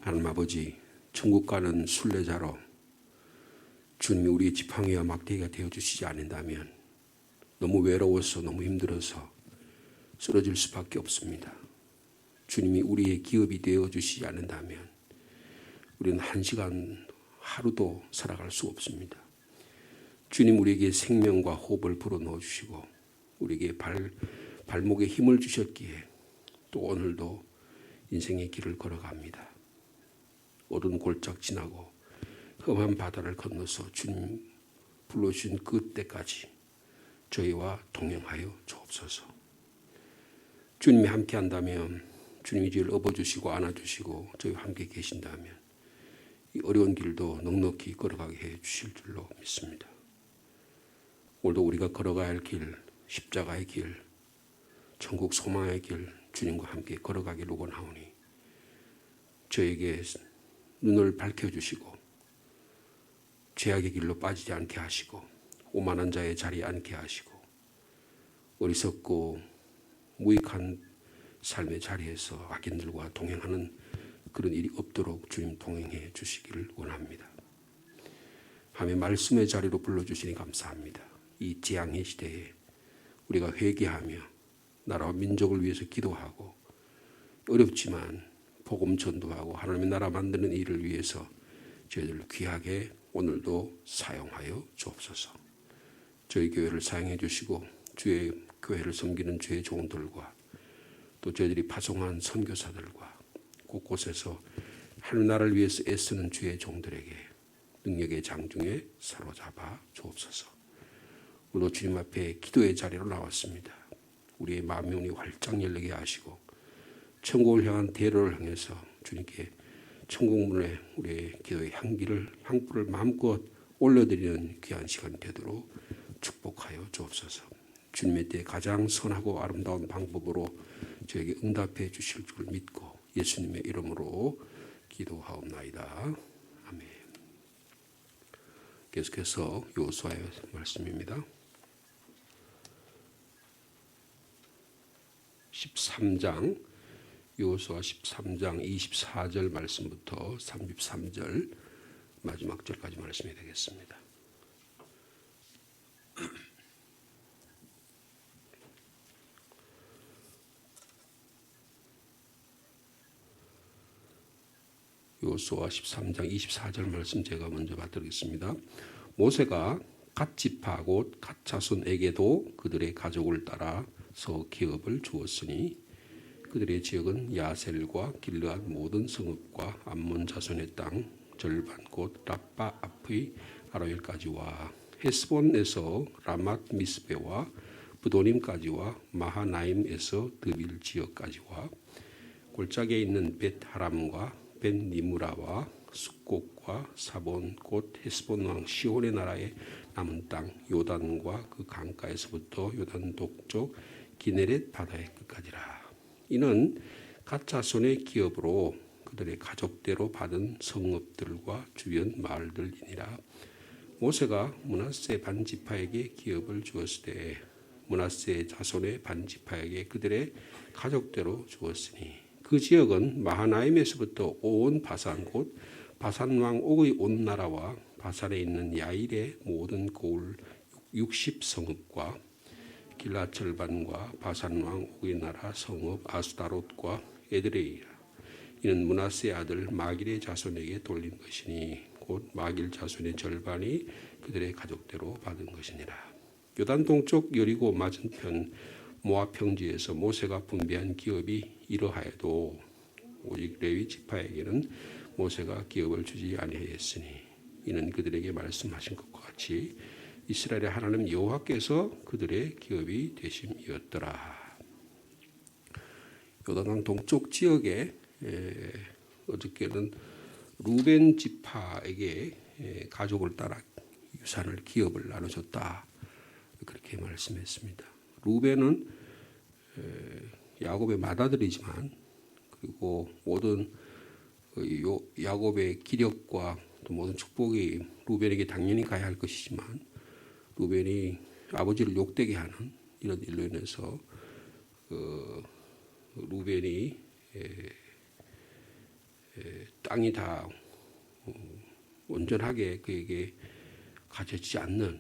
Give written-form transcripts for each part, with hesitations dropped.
하나님 아버지, 천국 가는 순례자로 주님이 우리의 지팡이와 막대기가 되어주시지 않는다면 너무 외로워서 너무 힘들어서 쓰러질 수밖에 없습니다. 주님이 우리의 기업이 되어주시지 않는다면 우리는 한 시간 하루도 살아갈 수 없습니다. 주님 우리에게 생명과 호흡을 불어넣어 주시고 우리에게 발목에 힘을 주셨기에 또 오늘도 인생의 길을 걸어갑니다. 어두운 골짝 지나고 험한 바다를 건너서 주님 불러주신 그 때까지 저희와 동행하여 주옵소서. 주님이 함께 한다면, 주님이 저희를 업어주시고 안아주시고 저희와 함께 계신다면 이 어려운 길도 넉넉히 걸어가게 해 주실 줄로 믿습니다. 오늘도 우리가 걸어가야 할 길, 십자가의 길, 천국 소망의 길, 주님과 함께 걸어가기를 원하오니 저에게 눈을 밝혀주시고 죄악의 길로 빠지지 않게 하시고 오만한 자의 자리에 앉게 하시고 어리석고 무익한 삶의 자리에서 악인들과 동행하는 그런 일이 없도록 주님 동행해 주시기를 원합니다. 하나님의 말씀의 자리로 불러주시니 감사합니다. 이 재앙의 시대에 우리가 회개하며 나라와 민족을 위해서 기도하고 어렵지만 복음 전도하고 하나님의 나라 만드는 일을 위해서 저희들을 귀하게 오늘도 사용하여 주옵소서. 저희 교회를 사용해 주시고 주의 교회를 섬기는 주의 종들과 또 저희들이 파송한 선교사들과 곳곳에서 하나님 나라를 위해서 애쓰는 주의 종들에게 능력의 장중에 사로잡아 주옵소서. 오늘도 주님 앞에 기도의 자리로 나왔습니다. 우리의 마음이 활짝 열리게 하시고 천국을 향한 대로를 향해서 주님께 천국문에 우리의 기도의 향불을 마음껏 올려드리는 귀한 시간이 되도록 축복하여 주옵소서. 주님의 때 가장 선하고 아름다운 방법으로 저에게 응답해 주실 줄 믿고 예수님의 이름으로 기도하옵나이다. 아멘. 계속해서 여호수아의 말씀입니다. 13장 여호수아 13장 24절 말씀부터 33절 마지막 절까지 말씀이 되겠습니다. 여호수아 13장 24절 말씀 제가 먼저 받드리겠습니다. 모세가 갓 지파 곧 갓 자손에게도 그들의 가족을 따라서 기업을 주었으니 그들의 지역은 야셀과 길르앗 모든 성읍과 암몬 자손의 땅 절반 곧 라빠 앞의 아로엘까지와 헤스본에서 라맛 미스베와 부도림까지와 마하나임에서 드빌 지역까지와 골짜기에 있는 벳 하람과 벳 니무라와 숫곡과 사본 곧 헤스본 왕 시온의 나라의 남은 땅 요단과 그 강가에서부터 요단 동쪽 기네렛 바다의 끝까지라. 이는 갓 자손의 기업으로 그들의 가족대로 받은 성읍들과 주변 마을들이니라. 모세가 므낫세 반지파에게 기업을 주었을 때 므낫세 자손의 반지파에게 그들의 가족대로 주었으니 그 지역은 마하나임에서부터 온 바산 곧 바산 왕 옥의 온 나라와 바산에 있는 야일의 모든 고을 60성읍과 길라 절반과 바산 왕 옥의 나라 성읍 아스다롯과 에드레이라. 이는 므낫세 아들 마길의 자손에게 돌린 것이니 곧 마길 자손의 절반이 그들의 가족대로 받은 것이니라. 요단 동쪽 여리고 맞은편 모압 평지에서 모세가 분배한 기업이 이러하여도 오직 레위 지파에게는 모세가 기업을 주지 아니하였으니 이는 그들에게 말씀하신 것과 같이 이스라엘의 하나님 여호와께서 그들의 기업이 되심이었더라. 요단강 동쪽 지역에 어저께는 루벤 지파에게 가족을 따라 유산을 기업을 나눠줬다 그렇게 말씀했습니다. 루벤은 야곱의 맏아들이지만 그리고 모든 야곱의 기력과 또 모든 축복이 루벤에게 당연히 가야 할 것이지만 루벤이 아버지를 욕되게 하는 이런 일로 인해서 루벤이 땅이 다 온전하게 그에게 가져지지 않는,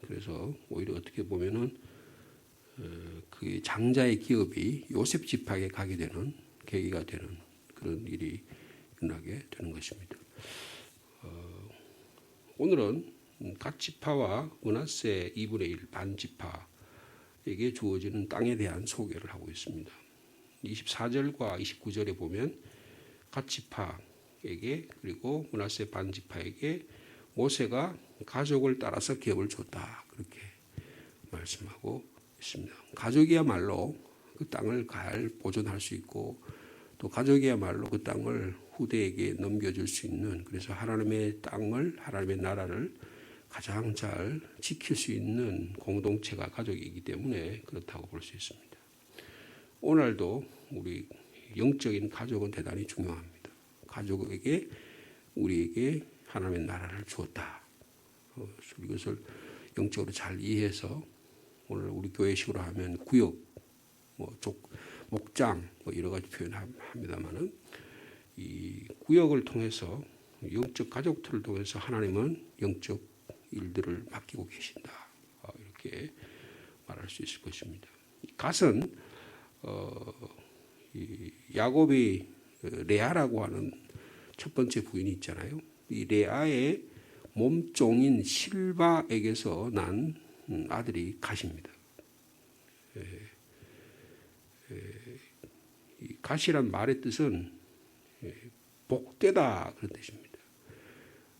그래서 오히려 어떻게 보면은 그 장자의 기업이 요셉 지파에게 가게 되는 계기가 되는 그런 일이 일어나게 되는 것입니다. 오늘은 갓 지파와 므낫세 2분의 1 반 지파에게 주어지는 땅에 대한 소개를 하고 있습니다. 24절과 29절에 보면 갓 지파에게 그리고 므낫세 반 지파에게 모세가 가족을 따라서 기업을 줬다, 그렇게 말씀하고 있습니다. 가족이야말로 그 땅을 잘 보존할 수 있고 또 가족이야말로 그 땅을 후대에게 넘겨줄 수 있는, 그래서 하나님의 땅을, 하나님의 나라를 가장 잘 지킬 수 있는 공동체가 가족이기 때문에 그렇다고 볼 수 있습니다. 오늘도 우리 영적인 가족은 대단히 중요합니다. 가족에게 우리에게 하나님의 나라를 주었다. 이것을 영적으로 잘 이해해서 오늘 우리 교회식으로 하면 구역, 목장 여러 가지 표현합니다만은 이 구역을 통해서 영적 가족들을 통해서 하나님은 영적 일들을 맡기고 계신다, 이렇게 말할 수 있을 것입니다. 갓은 야곱이 레아라고 하는 첫 번째 부인이 있잖아요. 이 레아의 몸종인 실바에게서 난 아들이 갓입니다. 이 갓이란 말의 뜻은 복되다, 그런 뜻입니다.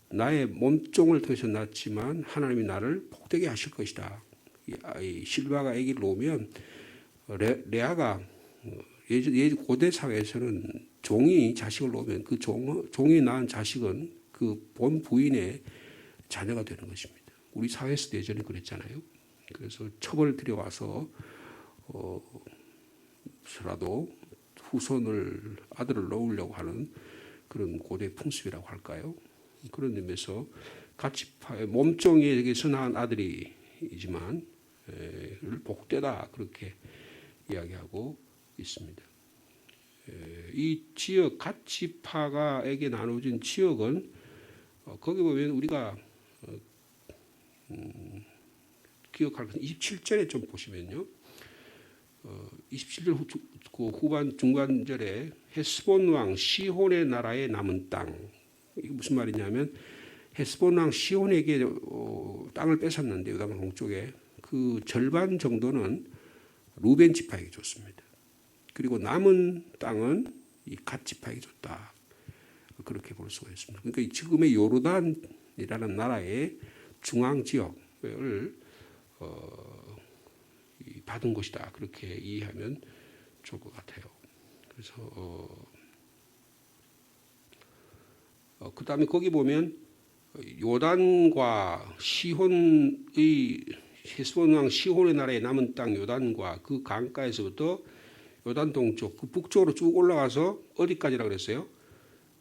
나의 몸종을 통해서 낳았지만 하나님이 나를 복되게 하실 것이다. 이 실바가 아기를 놓으면 레아가 고대 사회에서는 종이 자식을 놓으면 그 종이 낳은 자식은 그 본 부인의 자녀가 되는 것입니다. 우리 사회에서도 예전에 그랬잖아요. 그래서 첩을 들여와서 라도 후손을 아들을 놓으려고 하는 그런 고대 풍습이라고 할까요? 그런 의미에서 갓지파의 몸종에게서 낳은 아들이지만 복되다, 그렇게 이야기하고 있습니다. 이 지역 갓지파가에게 나눠진 지역은 거기 보면 우리가 기억할 것은 27절에 좀 보시면요. 27절 후반 중간절에 헤스본 왕 시혼의 나라에 남은 땅, 이게 무슨 말이냐면 헤스본 왕 시혼에게 땅을 뺏었는데 요단 동쪽에 그 절반 정도는 루벤 지파에게 줬습니다. 그리고 남은 땅은 이 갓 지파에게 줬다, 그렇게 볼 수가 있습니다. 그러니까 지금의 요르단이라는 나라의 중앙 지역을 받은 것이다, 그렇게 이해하면 좋을 것 같아요. 그래서 그 다음에 거기 보면 요단과 시혼의 헤스본 왕 시혼의 나라에 남은 땅 요단과 그 강가에서부터 요단 동쪽 그 북쪽으로 쭉 올라가서 어디까지라 그랬어요?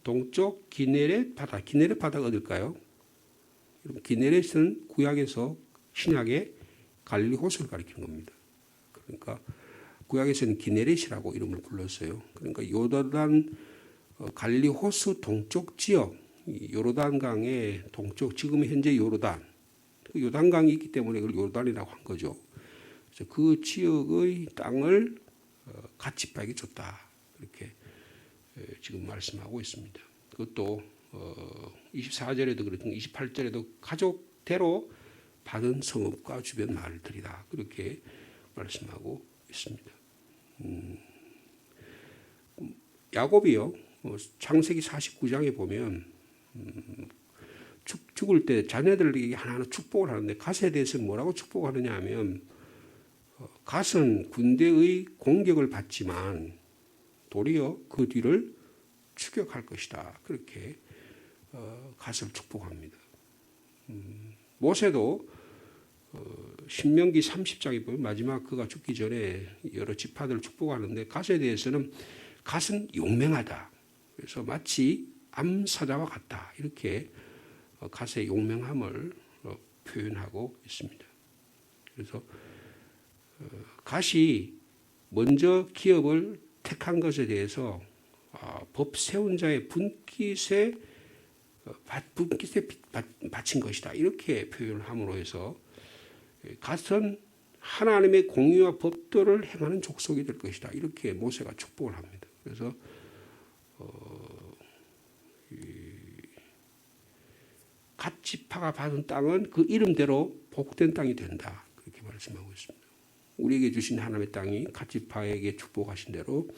동쪽 기네렛 바다. 기네렛 바다가 어딜까요? 기네렛은 구약에서 신약의 갈릴리 호수를 가리키는 겁니다. 그러니까 구약에서는 기네렛이라고 이름을 불렀어요. 그러니까 요르단 갈릴리 호수 동쪽 지역, 요르단강의 동쪽, 지금 현재 요르단, 요단강이 있기 때문에 그걸 요르단이라고 한 거죠. 그래서 그 지역의 땅을 갓 지파에게 줬다, 그렇게 지금 말씀하고 있습니다. 그것도 24절에도 그렇고 28절에도 가족대로 받은 성읍과 주변 마을들이다, 그렇게 말씀하고 있습니다. 야곱이요, 창세기 49장에 보면 죽을 때 자녀들에게 하나하나 축복을 하는데 갓에 대해서는 뭐라고 축복하느냐 하면 갓은 군대의 공격을 받지만 도리어 그 뒤를 추격할 것이다, 그렇게 갓을 축복합니다. 모세도 신명기 30장에 보면 마지막 그가 죽기 전에 여러 지파들을 축복하는데 갓에 대해서는 갓은 용맹하다, 그래서 마치 암사자와 같다, 이렇게 갓의 용맹함을 표현하고 있습니다. 그래서 갓이 먼저 기업을 택한 것에 대해서 법 세운 자의 분깃에 바친 것이다. 이렇게 표현을 함으로 해서 갓은 하나님의 공의와 법도를 행하는 족속이 될 것이다. 이렇게 모세가 축복을 합니다. 그래서 갓 지파가 받은 땅은 그 이름대로 복된 땅이 된다. 그렇게 말씀하고 있습니다. 우리에게 주신 하나님의 땅이 갓 지파에게 축복하신 대로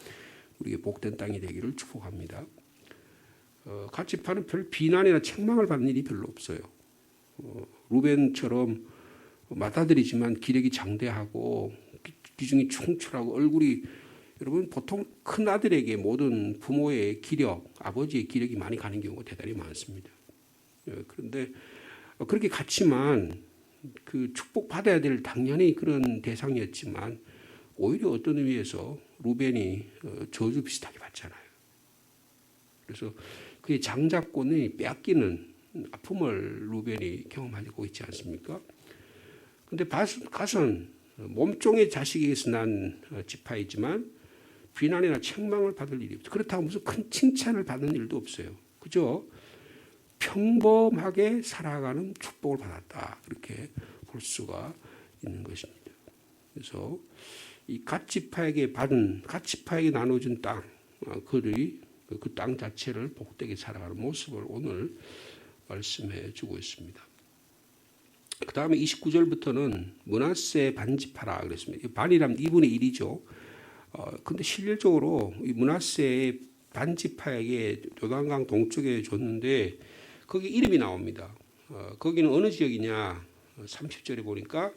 우리에게 복된 땅이 되기를 축복합니다. 갓 지파는 별 비난이나 책망을 받는 일이 별로 없어요. 루벤처럼 맏아들이지만 기력이 장대하고 기중이 충출하고 얼굴이, 여러분 보통 큰 아들에게 모든 부모의 기력, 아버지의 기력이 많이 가는 경우가 대단히 많습니다. 그런데 그렇게 같지만 그 축복받아야 될 당연히 그런 대상이었지만 오히려 어떤 의미에서 루벤이 저주 비슷하게 받잖아요. 그래서 그의 장자권이 빼앗기는 아픔을 루벤이 경험하고 있지 않습니까? 그런데 갓은 몸종의 자식에게서 난 지파이지만 비난이나 책망을 받을 일이 없어요. 그렇다고 무슨 큰 칭찬을 받는 일도 없어요. 그죠? 평범하게 살아가는 축복을 받았다. 그렇게 볼 수가 있는 것입니다. 그래서 이 갓 지파에게 나눠준 땅, 그들이 그 땅 자체를 복되게 살아가는 모습을 오늘 말씀해 주고 있습니다. 그 다음에 29절부터는 므낫세 반지파라 그랬습니다. 반이라면 2분의 1이죠. 근데 실질적으로 이 므낫세의 반지파에게 요단강 동쪽에 줬는데 거기 이름이 나옵니다. 거기는 어느 지역이냐? 30절에 보니까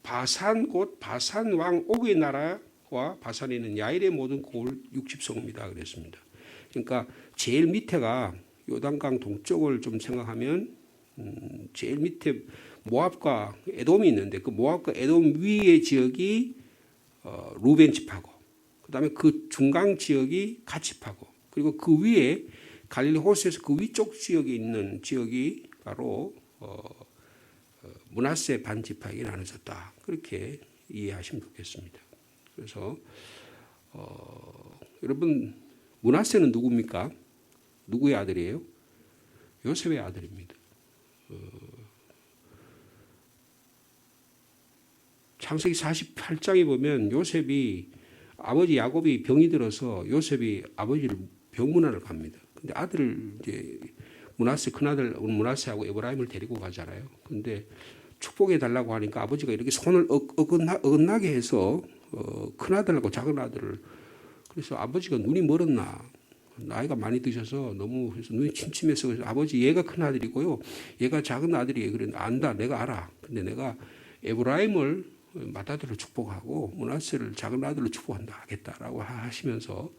바산 곧 바산 왕 옥의 나라와 바산에 있는 야일의 모든 고을 60성입니다. 그랬습니다. 그러니까 제일 밑에가 요단강 동쪽을 좀 생각하면 제일 밑에 모압과 에돔이 있는데 그 모압과 에돔 위의 지역이 루벤 지파고, 그다음에 그 중간 지역이 갓 지파고, 그리고 그 위에 갈릴리 호수에서 그 위쪽 지역에 있는 지역이 바로 므낫세 반 지파에게 나눠졌다. 그렇게 이해하시면 좋겠습니다. 그래서 여러분 므낫세는 누굽니까? 누구의 아들이에요? 요셉의 아들입니다. 창세기 48장에 보면 요셉이 아버지 야곱이 병이 들어서 요셉이 아버지를 병문안을 갑니다. 근데 아들을 이제 므낫세 큰아들 므낫세하고 에브라임을 데리고 가잖아요. 근데 축복해 달라고 하니까 아버지가 이렇게 손을 어긋나게 해서 큰아들하고 작은아들을, 그래서 아버지가 눈이 멀었나, 나이가 많이 드셔서 너무 해서 눈이 침침해서 그래서 아버지 얘가 큰아들이고요 얘가 작은아들이에요. 그랬는데 안다, 내가 알아. 근데 내가 에브라임을 맏아들로 축복하고 므낫세를 작은아들로 축복한다 하겠다라고 하시면서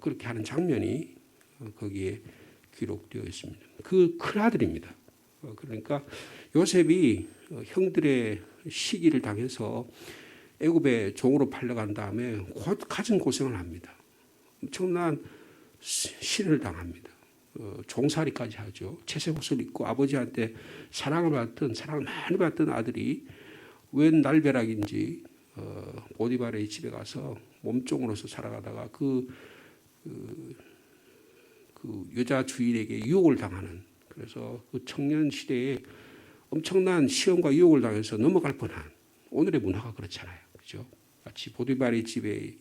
그렇게 하는 장면이 거기에 기록되어 있습니다. 그 큰아들입니다. 그러니까 요셉이 형들의 시기를 당해서 애굽에 종으로 팔려간 다음에 곧 갖은 고생을 합니다. 엄청난 시련을 당합니다. 종살이까지 하죠. 채색옷을 입고 아버지한테 사랑을 많이 받던 아들이 웬 날벼락인지 보디발의 집에 가서 몸종으로서 살아가다가 그 여자 주인에게 유혹을 당하는, 그래서 그 청년 시대에 엄청난 시험과 유혹을 당해서 넘어갈 뻔한, 오늘의 문화가 그렇잖아요. 그죠? 마치 보디발의 집에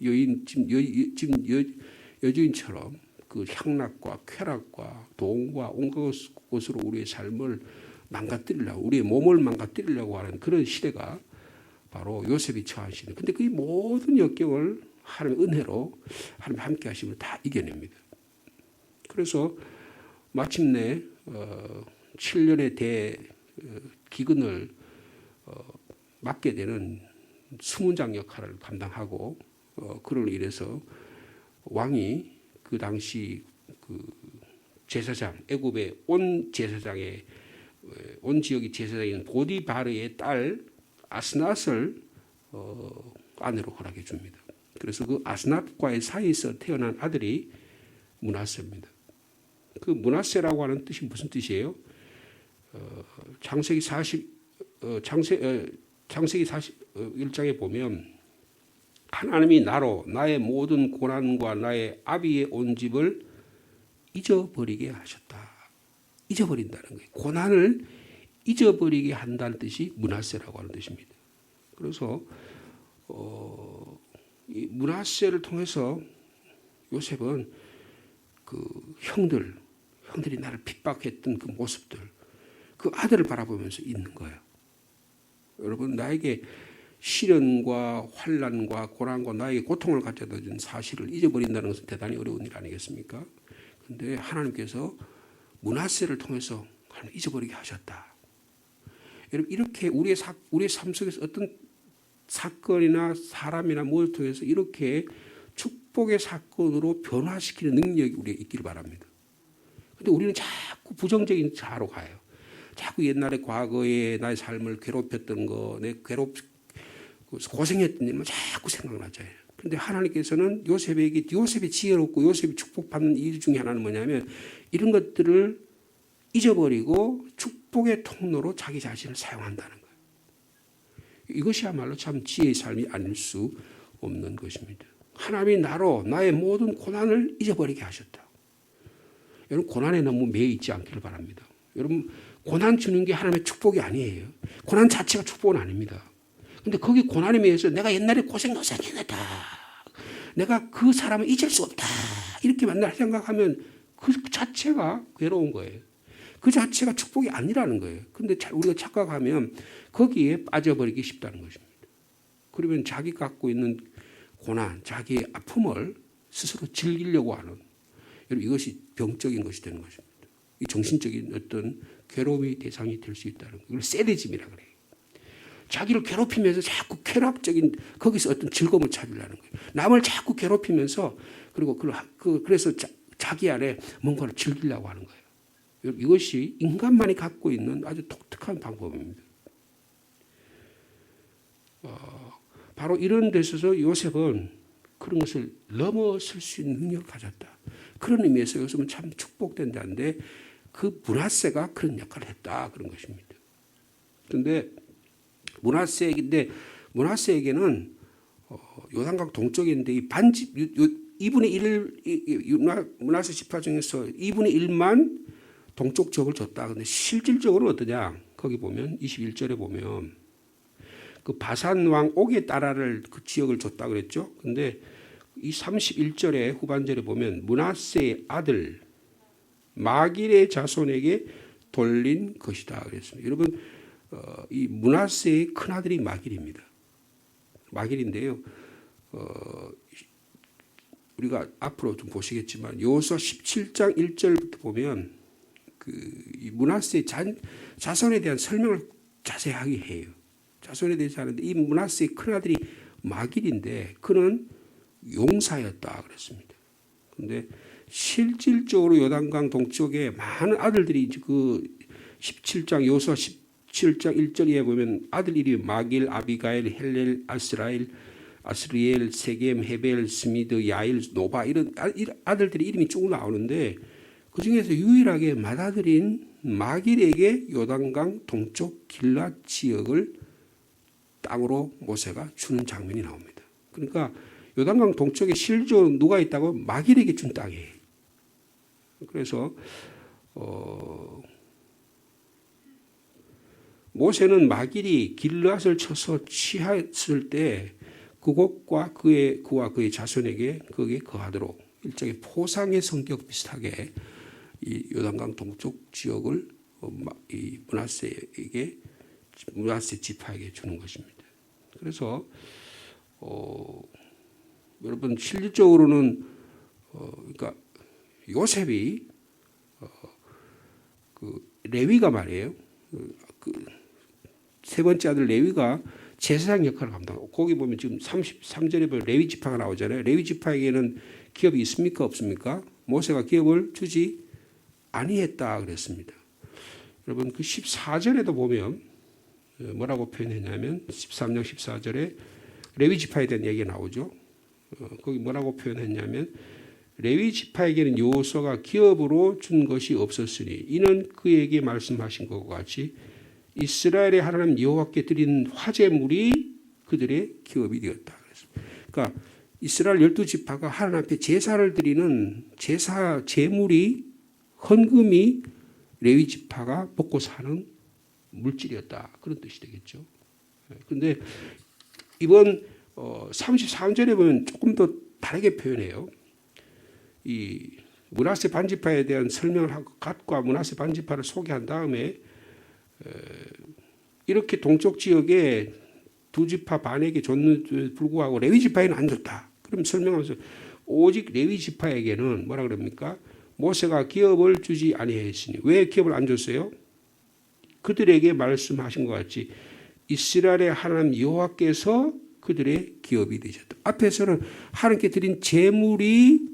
여주인처럼 그 향락과 쾌락과 돈과 온갖 것으로 우리의 삶을 망가뜨리려고, 우리의 몸을 망가뜨리려고 하는 그런 시대가 바로 요셉이 처한 시대. 근데 그 모든 역경을 하나님의 은혜로 하나님 함께 하시면 다 이겨냅니다. 그래서 마침내 7년의 기근을 맡게 되는 수문장 역할을 감당하고, 그로 인해서 왕이 그 당시 그 제사장, 애굽의 온 제사장의 온 지역이 제사장인 보디바르의 딸 아스낫을 아내로 허락해 줍니다. 그래서 그 아스낫과의 사이에서 태어난 아들이 므낫세입니다. 그 므낫세라고 하는 뜻이 무슨 뜻이에요? 창세기 41장에 보면 하나님이 나로 나의 모든 고난과 나의 아비의 온 집을 잊어버리게 하셨다. 잊어버린다는 거예요. 고난을 잊어버리게 한다는 뜻이 므낫세라고 하는 뜻입니다. 그래서 이 므낫세를 통해서 요셉은 그 형들이 나를 핍박했던 그 모습들, 그 아들을 바라보면서 있는 거예요. 여러분, 나에게 시련과 환난과 고난과 나에게 고통을 가져다 준 사실을 잊어버린다는 것은 대단히 어려운 일 아니겠습니까? 그런데 하나님께서 므낫세를 통해서 하나님 잊어버리게 하셨다. 여러분, 이렇게 우리의 삶 속에서 어떤 사건이나 사람이나 무엇을 통해서 이렇게 축복의 사건으로 변화시키는 능력이 우리에 있기를 바랍니다. 그런데 우리는 자꾸 부정적인 자로 가요. 자꾸 옛날에 과거에 나의 삶을 괴롭혔던 거, 내 고생했던 일만 자꾸 생각나죠. 그런데 하나님께서는 요셉이 지혜롭고 요셉이 축복받는 이유 중에 하나는 뭐냐면 이런 것들을 잊어버리고 축복의 통로로 자기 자신을 사용한다는 거예요. 이것이야말로 참 지혜의 삶이 아닐 수 없는 것입니다. 하나님이 나로 나의 모든 고난을 잊어버리게 하셨다. 여러분, 고난에 너무 매여 있지 않기를 바랍니다. 여러분, 고난 주는 게 하나님의 축복이 아니에요. 고난 자체가 축복은 아닙니다. 근데 거기 고난에 매여서 내가 옛날에 고생했다. 내가 그 사람을 잊을 수 없다. 이렇게 맨날 생각하면 그 자체가 괴로운 거예요. 그 자체가 축복이 아니라는 거예요. 근데 우리가 착각하면 거기에 빠져버리기 쉽다는 것입니다. 그러면 자기 갖고 있는 고난, 자기의 아픔을 스스로 즐기려고 하는, 여러분, 이것이 병적인 것이 되는 것입니다. 이 정신적인 어떤 괴로움의 대상이 될 수 있다는 거예요. 이걸 세디즘이라고 그래요. 자기를 괴롭히면서 자꾸 쾌락적인 거기서 어떤 즐거움을 찾으려는 거예요. 남을 자꾸 괴롭히면서 그리고 그래서 자기 안에 뭔가를 즐기려고 하는 거예요. 이것이 인간만이 갖고 있는 아주 독특한 방법입니다. 바로 이런 데 있어서 요셉은 그런 것을 넘어설 수 있는 능력을 가졌다. 그런 의미에서 요셉은 참 축복된 자인데 그 므낫세가 그런 역할을 했다, 그런 것입니다. 그런데 므낫세에게는 요단강 동쪽인데 이 반집 2분의 1을 므낫세 지파 중에서 2분의 1만 동쪽 지역을 줬다. 그런데 실질적으로 어떠냐? 거기 보면 21절에 보면 그 바산 왕 옥의 딸아를 그 지역을 줬다 그랬죠. 그런데 이 31절에 후반절에 보면 므낫세의 아들 마길의 자손에게 돌린 것이다 그랬습니다. 여러분, 이 므낫세의 큰 아들이 마길입니다. 마길인데요. 우리가 앞으로 좀 보시겠지만 여호수아 17장 1절부터 보면 이 므낫세의 자손에 대한 설명을 자세하게 해요. 자손에 대해서 하는데 이 므낫세의 큰 아들이 마길인데 그는 용사였다 그랬습니다. 그런데 실질적으로 요단강 동쪽에 많은 아들들이 그 17장 여호수아 17장 1절에 보면 아들 이름이 마길, 아비가일, 헬렐, 아스리엘, 세겜, 헤벨, 스미드, 야일, 노바 이런 아들들이 이름이 쭉 나오는데 그 중에서 유일하게 맏아들인 마길에게 요단강 동쪽 길랏 지역을 땅으로 모세가 주는 장면이 나옵니다. 그러니까 요단강 동쪽에 실제로 누가 있다고 마길에게 준 땅이에요. 그래서 모세는 마길이 길랏을 쳐서 취했을 때 그곳과 그와 그의 자손에게 거기에 거하도록 일종의 포상의 성격 비슷하게 이 요단강 동쪽 지역을 이 므낫세 지파에게 주는 것입니다. 그래서 여러분 실질적으로는 그러니까 요셉이 그 레위가 말이에요. 그 세 번째 아들 레위가 제사장 역할을 감당하고 거기 보면 지금 33절에 보면 레위 지파가 나오잖아요. 레위 지파에게는 기업이 있습니까 없습니까? 모세가 기업을 주지 아니했다 그랬습니다. 여러분 그 14절에도 보면 뭐라고 표현했냐면 13장 14절에 레위 지파에 대한 얘기가 나오죠. 거기 뭐라고 표현했냐면 레위 지파에게는 여호수아가 기업으로 준 것이 없었으니 이는 그에게 말씀하신 것과 같이 이스라엘의 하나님 여호와께 드린 화제물이 그들의 기업이 되었다. 그러니까 이스라엘 12지파가 하나님 앞에 제사를 드리는 제사 제물이 헌금이 레위 지파가 먹고 사는 물질이었다. 그런 뜻이 되겠죠. 그런데 이번 33절에 보면 조금 더 다르게 표현해요. 이 므낫세 반지파에 대한 설명을 하고 갓과 므낫세 반지파를 소개한 다음에 이렇게 동쪽 지역에 두 지파 반에게 줬는데도 불구하고 레위 지파에는 안 줬다. 그럼 설명하면서 오직 레위 지파에게는 뭐라 그럽니까? 모세가 기업을 주지 아니하였으니. 왜 기업을 안 줬어요? 그들에게 말씀하신 것 같이 이스라엘의 하나님 여호와께서 그들의 기업이 되셨다. 앞에서는 하나님께 드린 제물이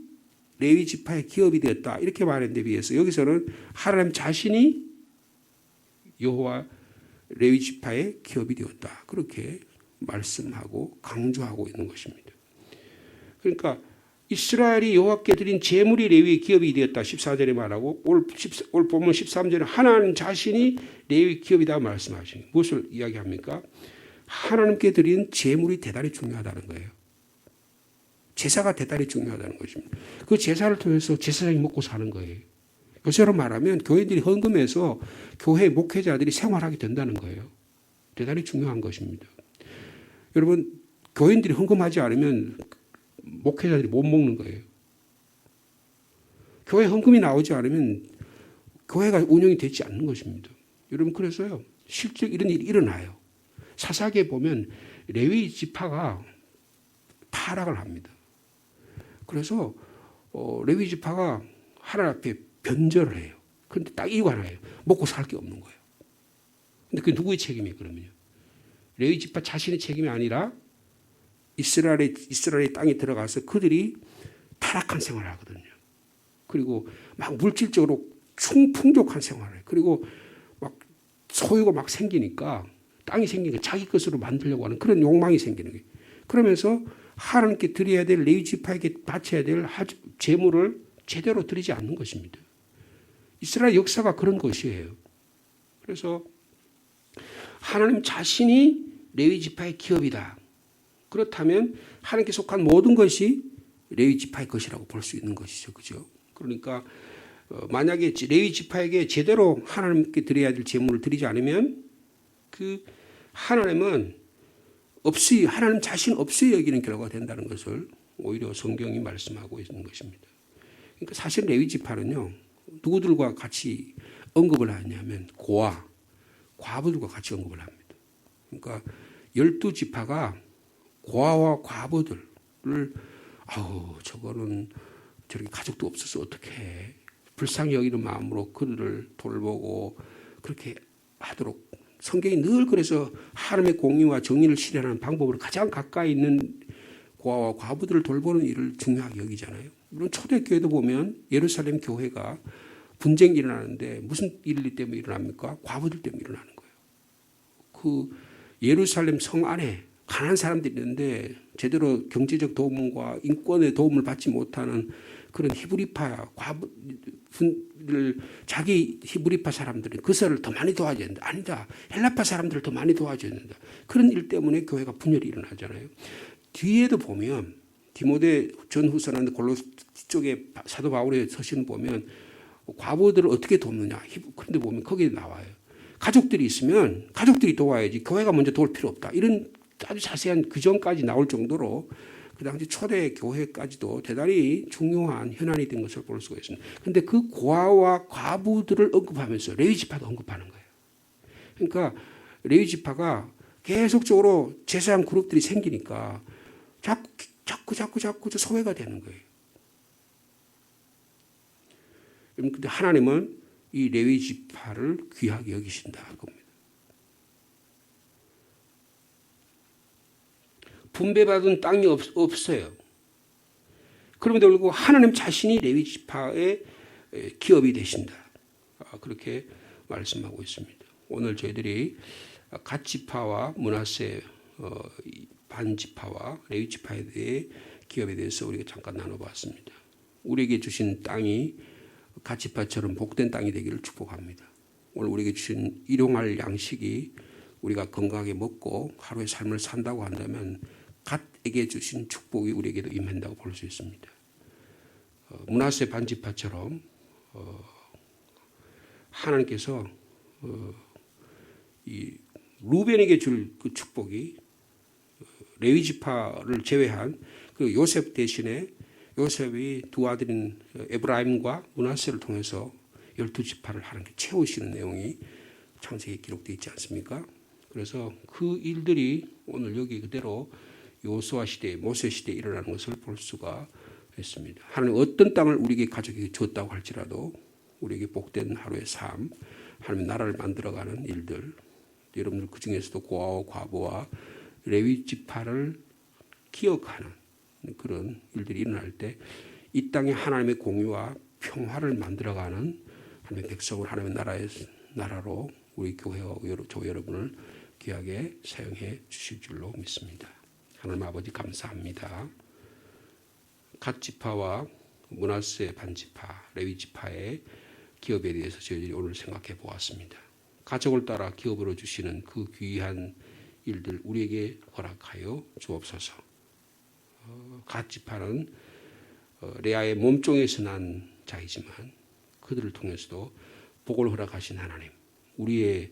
레위 지파의 기업이 되었다. 이렇게 말했는데 비해서 여기서는 하나님 자신이 여호와 레위 지파의 기업이 되었다. 그렇게 말씀하고 강조하고 있는 것입니다. 그러니까 이스라엘이 여호와께 드린 제물이 레위의 기업이 되었다. 14절에 말하고 올 본문 13절에 하나님 자신이 레위 기업이다 말씀하시니 무엇을 이야기합니까? 하나님께 드린 제물이 대단히 중요하다는 거예요. 제사가 대단히 중요하다는 것입니다. 그 제사를 통해서 제사장이 먹고 사는 거예요. 요새로 말하면 교회들이 헌금해서 교회 목회자들이 생활하게 된다는 거예요. 대단히 중요한 것입니다. 여러분, 교인들이 헌금하지 않으면 목회자들이 못 먹는 거예요. 교회 헌금이 나오지 않으면 교회가 운영이 되지 않는 것입니다. 여러분, 그래서요, 실제 이런 일이 일어나요. 사사기에 보면 레위 지파가 타락을 합니다. 그래서 레위 지파가 하나님 앞에 변절을 해요. 그런데 딱 이유가 하나예요. 먹고 살 게 없는 거예요. 근데 그게 누구의 책임이에요, 그러면요? 레위 지파 자신의 책임이 아니라 이스라엘의 땅에 들어가서 그들이 타락한 생활을 하거든요. 그리고 막 물질적으로 풍족한 생활을 해요. 그리고 막 소유가 막 생기니까 땅이 생기니까 자기 것으로 만들려고 하는 그런 욕망이 생기는 거예요. 그러면서 하나님께 드려야 될 레위 지파에게 바쳐야 될 제물을 제대로 드리지 않는 것입니다. 이스라엘 역사가 그런 것이에요. 그래서 하나님 자신이 레위 지파의 기업이다. 그렇다면 하나님께 속한 모든 것이 레위 지파의 것이라고 볼 수 있는 것이죠. 그죠? 그러니까 만약에 레위 지파에게 제대로 하나님께 드려야 될 제물을 드리지 않으면 그 하나님은 하나님 자신 없이 여기는 결과가 된다는 것을 오히려 성경이 말씀하고 있는 것입니다. 그러니까 사실 레위 지파는요, 누구들과 같이 언급을 하냐면 과부들과 같이 언급을 합니다. 그러니까 12지파가 고아와 과부들을 저거는 저렇게 가족도 없어서 어떻게 해. 불쌍히 여기는 마음으로 그들을 돌보고 그렇게 하도록 성경이 늘 그래서 하나님의 공의와 정의를 실현하는 방법으로 가장 가까이 있는 고아와 과부들을 돌보는 일을 중요하게 여기잖아요. 물론 초대교회도 보면 예루살렘 교회가 분쟁이 일어나는데 무슨 일 때문에 일어납니까? 과부들 때문에 일어나는 거예요. 그 예루살렘 성 안에 가난한 사람들이 있는데 제대로 경제적 도움과 인권의 도움을 받지 못하는 그런 히브리파 과부들, 자기 히브리파 사람들이 그들을 더 많이 도와줘야 된다. 아니다. 헬라파 사람들을 더 많이 도와줘야 된다. 그런 일 때문에 교회가 분열이 일어나잖아요. 뒤에도 보면 디모데 전후서나 골로새 쪽에 사도 바울의 서신 보면 과부들을 어떻게 돕느냐. 그런데 보면 거기에 나와요. 가족들이 있으면 가족들이 도와야지 교회가 먼저 도울 필요 없다. 이런 아주 자세한 규정까지 나올 정도로 그 당시 초대 교회까지도 대단히 중요한 현안이 된 것을 볼 수가 있습니다. 그런데 그 고아와 과부들을 언급하면서 레위 지파도 언급하는 거예요. 그러니까 레위 지파가 계속적으로 제사장 그룹들이 생기니까 자꾸 소외가 되는 거예요. 그런데 하나님은 이 레위 지파를 귀하게 여기신다 겁니다. 분배받은 땅이 없어요. 그럼에도 불구하고 하나님 자신이 레위 지파의 기업이 되신다. 그렇게 말씀하고 있습니다. 오늘 저희들이 갓 지파와 므낫세 반 지파와 레위 지파에 대해 기업에 대해서 우리가 잠깐 나눠봤습니다. 우리에게 주신 땅이 갓 지파처럼 복된 땅이 되기를 축복합니다. 오늘 우리에게 주신 일용할 양식이 우리가 건강하게 먹고 하루의 삶을 산다고 한다면 갓에게 주신 축복이 우리에게도 임한다고 볼 수 있습니다. 므낫세 반지파처럼 하나님께서 이 루벤에게 줄 그 축복이 레위 지파를 제외한 그 요셉 대신에 요셉이 두 아들인 에브라임과 므낫세를 통해서 12지파를 하나님께 채우시는 내용이 창세기에 기록되어 있지 않습니까? 그래서 그 일들이 오늘 여기 그대로 여호수아 시대, 모세 시대에 일어나는 것을 볼 수가 있습니다. 하나님 어떤 땅을 우리에게 가족에게 줬다고 할지라도 우리에게 복된 하루의 삶, 하나님의 나라를 만들어가는 일들, 여러분들 그 중에서도 고아와 과부와 레위 지파를 기억하는 그런 일들이 일어날 때 이 땅에 하나님의 공유와 평화를 만들어가는 하나님의 백성을 하나님의 나라로 우리 교회와 저 여러분을 귀하게 사용해 주실 줄로 믿습니다. 하나님 아버지 감사합니다. 갓 지파와 므낫세 반지파, 레위 지파의 기업에 대해서 저희들이 오늘 생각해 보았습니다. 가족을 따라 기업으로 주시는 그 귀한 일들 우리에게 허락하여 주옵소서. 갓 지파는 레아의 몸종에서 난 자이지만 그들을 통해서도 복을 허락하신 하나님, 우리의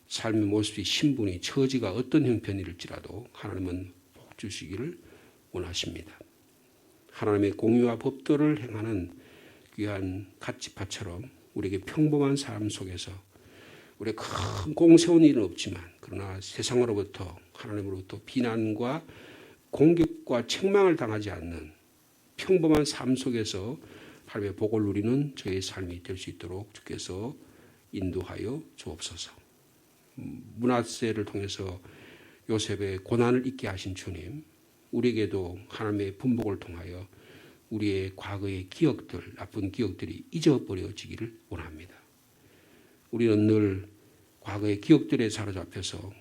삶의 모습이 신분이 처지가 어떤 형편일지라도 하나님은 복 주시기를 원하십니다. 하나님의 공유와 법도를 행하는 귀한 갓 지파처럼 우리에게 평범한 삶 속에서 우리가 큰 공세운 일은 없지만 그러나 세상으로부터 하나님으로부터 비난과 공격과 책망을 당하지 않는 평범한 삶 속에서 하나님의 복을 누리는 저의 삶이 될 수 있도록 주께서 인도하여 주옵소서. 므낫세를 통해서 요셉의 고난을 잊게 하신 주님, 우리에게도 하나님의 분복을 통하여 우리의 과거의 기억들, 나쁜 기억들이 잊어버려지기를 원합니다. 우리는 늘 과거의 기억들에 사로잡혀서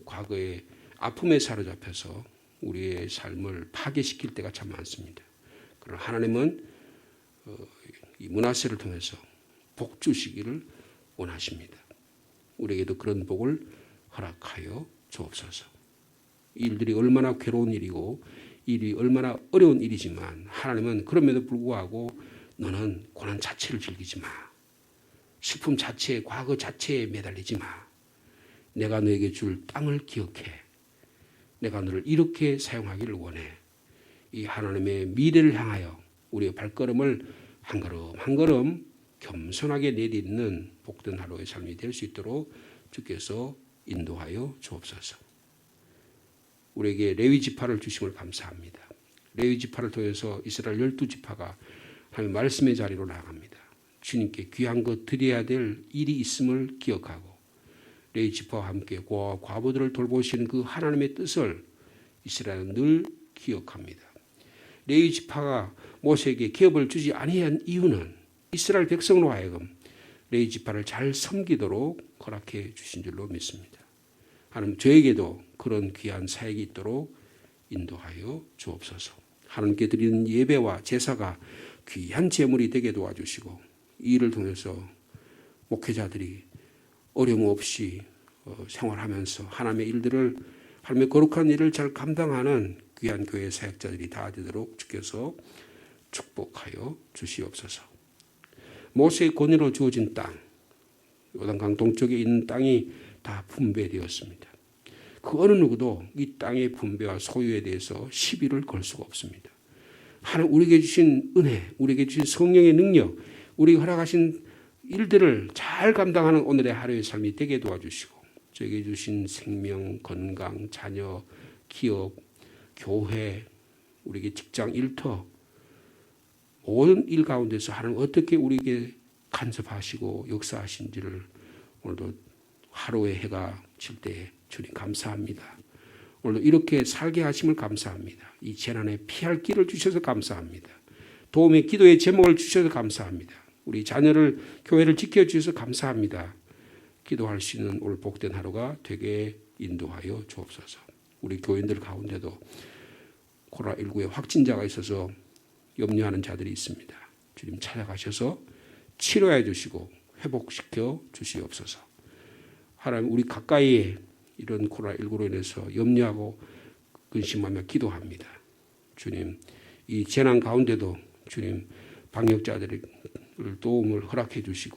과거의 아픔에 사로잡혀서 우리의 삶을 파괴시킬 때가 참 많습니다. 그러나 하나님은 이 므낫세를 통해서 복 주시기를 원하십니다. 우리에게도 그런 복을 허락하여 주옵소서. 일들이 얼마나 괴로운 일이고 일이 얼마나 어려운 일이지만 하나님은 그럼에도 불구하고 너는 고난 자체를 즐기지 마. 슬픔 자체에, 과거 자체에 매달리지 마. 내가 너에게 줄 땅을 기억해. 내가 너를 이렇게 사용하기를 원해. 이 하나님의 미래를 향하여 우리의 발걸음을 한 걸음 한 걸음 겸손하게 내딛는 복된 하루의 삶이 될 수 있도록 주께서 인도하여 주옵소서. 우리에게 레위 지파를 주심을 감사합니다. 레위 지파를 통해서 이스라엘 12지파가 하나님의 말씀의 자리로 나아갑니다. 주님께 귀한 것 드려야 될 일이 있음을 기억하고 레위 지파와 함께 고아와 과부들을 돌보시는 그 하나님의 뜻을 이스라엘은 늘 기억합니다. 레위 지파가 모세에게 기업을 주지 아니한 이유는 이스라엘 백성으로 하여금 레위 지파를 잘 섬기도록 허락해 주신 줄로 믿습니다. 하나님 저에게도 그런 귀한 사역이 있도록 인도하여 주옵소서. 하나님께 드리는 예배와 제사가 귀한 제물이 되게 도와주시고 이 일을 통해서 목회자들이 어려움 없이 생활하면서 하나님의 일들을 하나님의 거룩한 일을 잘 감당하는 귀한 교회 사역자들이 다 되도록 주께서 축복하여 주시옵소서. 모세의 권위로 주어진 땅, 요단강 동쪽에 있는 땅이 다 분배되었습니다. 그 어느 누구도 이 땅의 분배와 소유에 대해서 시비를 걸 수가 없습니다. 하나님 우리에게 주신 은혜, 우리에게 주신 성령의 능력, 우리에게 허락하신 일들을 잘 감당하는 오늘의 하루의 삶이 되게 도와주시고 저에게 주신 생명, 건강, 자녀, 기업, 교회, 우리에게 직장, 일터 모든 일 가운데서 하나님 어떻게 우리에게 간섭하시고 역사하신지를 오늘도 하루의 해가 질 때 주님 감사합니다. 오늘도 이렇게 살게 하심을 감사합니다. 이 재난에 피할 길을 주셔서 감사합니다. 도움의 기도의 제목을 주셔서 감사합니다. 우리 자녀를 교회를 지켜주셔서 감사합니다. 기도할 수 있는 오늘 복된 하루가 되게 인도하여 주옵소서. 우리 교인들 가운데도 코로나19의 확진자가 있어서 염려하는 자들이 있습니다. 주님 찾아가셔서 치료해 주시고 회복시켜 주시옵소서. 하나님 우리 가까이에 이런 코로나19로 인해서 염려하고 근심하며 기도합니다. 주님, 이 재난 가운데도 주님 방역자들의 도움을 허락해 주시고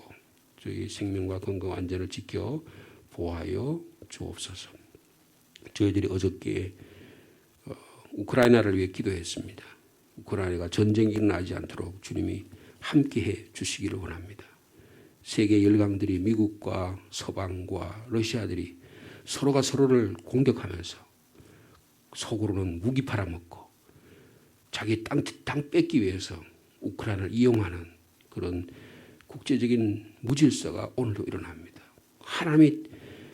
저희 생명과 건강 안전을 지켜 보호하여 주옵소서. 저희들이 어저께 우크라이나를 위해 기도했습니다. 우크라이나가 전쟁이 일어나지 않도록 주님이 함께해 주시기를 원합니다. 세계 열강들이 미국과 서방과 러시아들이 서로가 서로를 공격하면서 속으로는 무기 팔아먹고 자기 땅 뺏기 위해서 우크라이나를 이용하는 그런 국제적인 무질서가 오늘도 일어납니다. 하나님이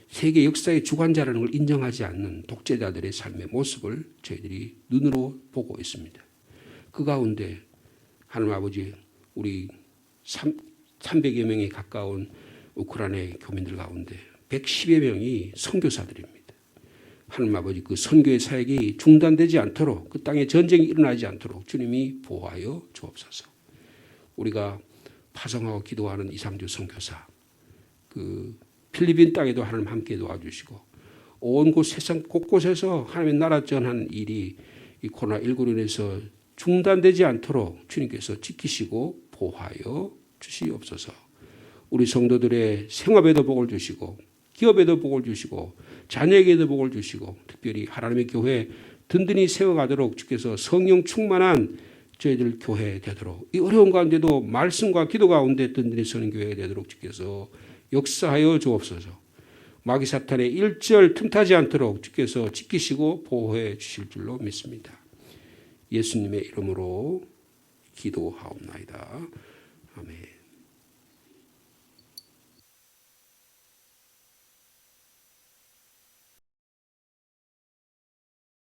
세계 역사의 주관자라는 걸 인정하지 않는 독재자들의 삶의 모습을 저희들이 눈으로 보고 있습니다. 그 가운데 하나님 아버지 우리 300여 명에 가까운 우크라이나의 교민들 가운데 110여 명이 선교사들입니다. 하나님 아버지 그 선교의 사역이 중단되지 않도록 그 땅에 전쟁이 일어나지 않도록 주님이 보호하여 주옵소서. 우리가 파송하고 기도하는 이상주 선교사 그 필리핀 땅에도 하나님 함께 도와주시고 온 곳 세상 곳곳에서 하나님의 나라 전하는 일이 이 코로나19로 인해서 중단되지 않도록 주님께서 지키시고 보호하여 주시옵소서. 우리 성도들의 생업에도 복을 주시고 기업에도 복을 주시고 자녀에게도 복을 주시고 특별히 하나님의 교회 든든히 세워가도록 주께서 성령 충만한 저희들 교회 되도록 이 어려운 가운데도 말씀과 기도 가운데 든든히 서는 교회가 되도록 주께서 역사하여 주옵소서. 마귀 사탄의 일절 틈타지 않도록 주께서 지키시고 보호해 주실 줄로 믿습니다. 예수님의 이름으로 기도하옵나이다. 아멘.